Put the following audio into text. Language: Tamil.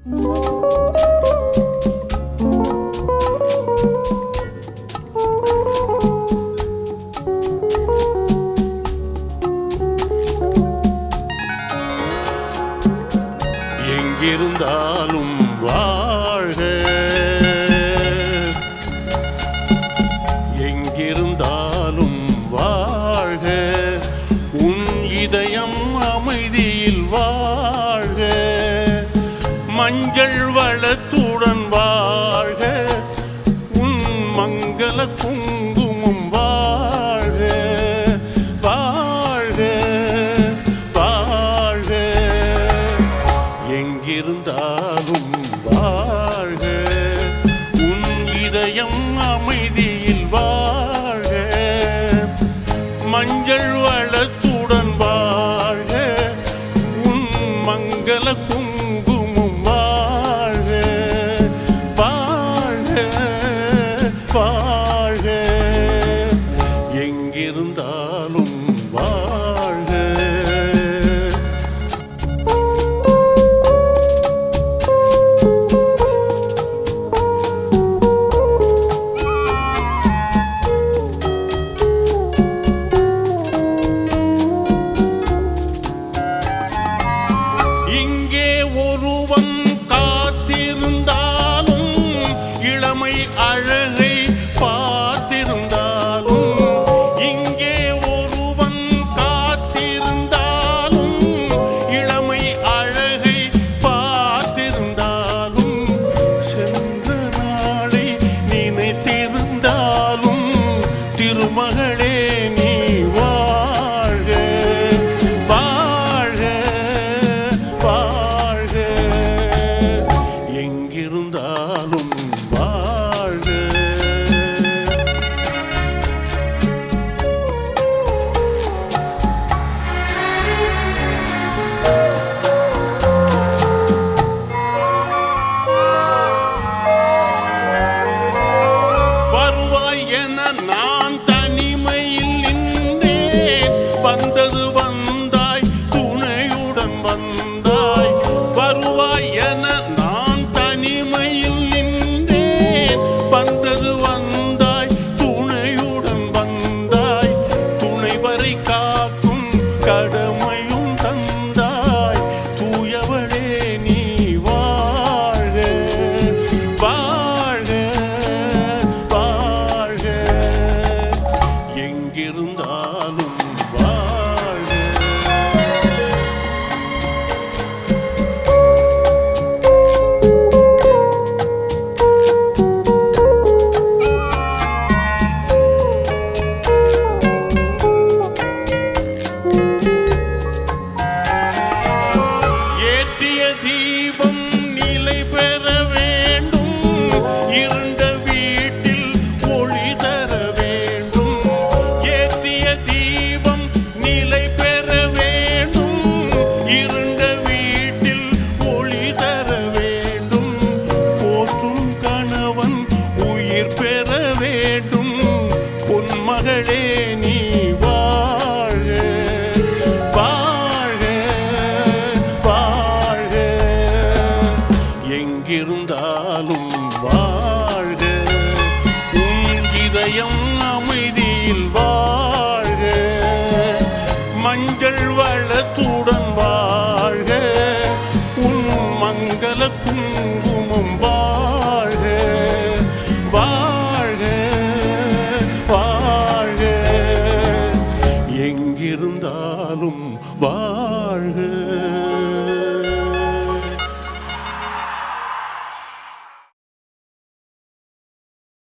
எங்கிருந்தாலும் வாழ்க, எங்கிருந்தாலும் வாழ்க, உன் இதயம் அமைதியில் வாழ்க, மஞ்சள் வளத்துடன் வாழ்க, உன் மங்கள குங்குமம் வாழ்க, வாழ்க வாழ்க, எங்கிருந்தாலும் வாழ்க, உன் இதயம் அமைதியில் வாழ்க, மஞ்சள் வளத்துடன் வாழ்க, உன் மங்கள குங்குமம் வாழ்க, வாழ்க வாழ்க, எங்கிருந்தாலும் வாழ்க. இங்கே ஒருவன் காத்திருந்தாலும், இளமை அழகை பார்த்திருந்தாலும், இங்கே ஒருவன் காத்திருந்தாலும், இளமை அழகை பார்த்திருந்தாலும், சென்ற நாளை நினைத்திருந்தாலும், திருமகளே நீ வாழ்க, வாழ்க வாழ்க, எங்கிருந்தாலும் வாழ்க. வருவாய் என நான் தனிமையில் நின்றேன், வந்தது வந்தாய் துணையுடன் வந்தாய். வருவாய் என நான் தனிமையில் நின்றேன், வந்தது வந்தாய் துணையுடன் வந்தாய். துணைவரை காக்கும் கடமையும் தந்தாய், தூயவளே நீ வாழ்க, வாழ்க வாழ்க, எங்கிருந்தாலும் வாழ்க. ஏற்றிய தீபம் நிலை பெற வேண்டும், இருண்ட வீட்டில் ஒளி தர வேண்டும். ஏற்றிய தீபம் நிலை பெற வேண்டும், இருண்ட வீட்டில் ஒளி தர வேண்டும். போற்றும் கணவன் உயிர் பெற வேண்டும், பொன்மகளே நீ வாழ்க, வாழ்க வாழ்க, எங்கிருந்தாலும் வாழ்க, உன் இதயம் அமைதியில் வாழ்க, மஞ்சள் வளத்துடன் வாழ்க, உன் மங்கள குங்குமம் வாழ்க, வாழ்க வாழ்க, எங்கிருந்தாலும் வாழ்க.